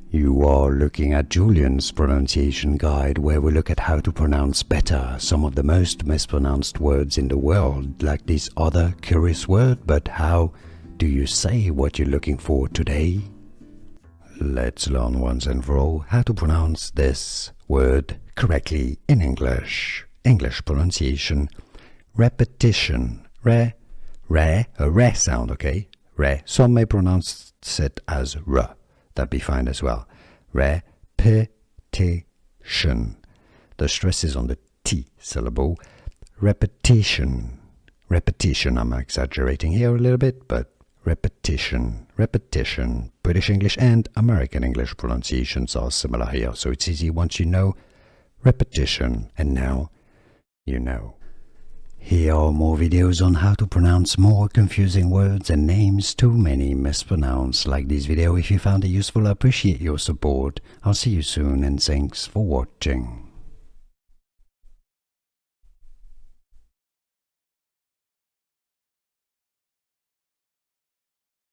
You are looking at Julian's pronunciation guide, where we look at how to pronounce better some of the most mispronounced words in the world, like this other curious word. But how do you say what you're looking for today? Let's learn once and for all how to pronounce this word correctly in English. English pronunciation: repetition. A re sound, okay? Re. Some may pronounce it as r. That'd be fine as well. Repetition. The stress is on the T syllable. Repetition. Repetition. I'm exaggerating here a little bit, but repetition. Repetition. British English and American English pronunciations are similar here, so it's easy once you know repetition. And now you know. Here are more videos on how to pronounce more confusing words and names too many mispronounced. Like this video if you found it useful. I appreciate your support. I'll see you soon and thanks for watching.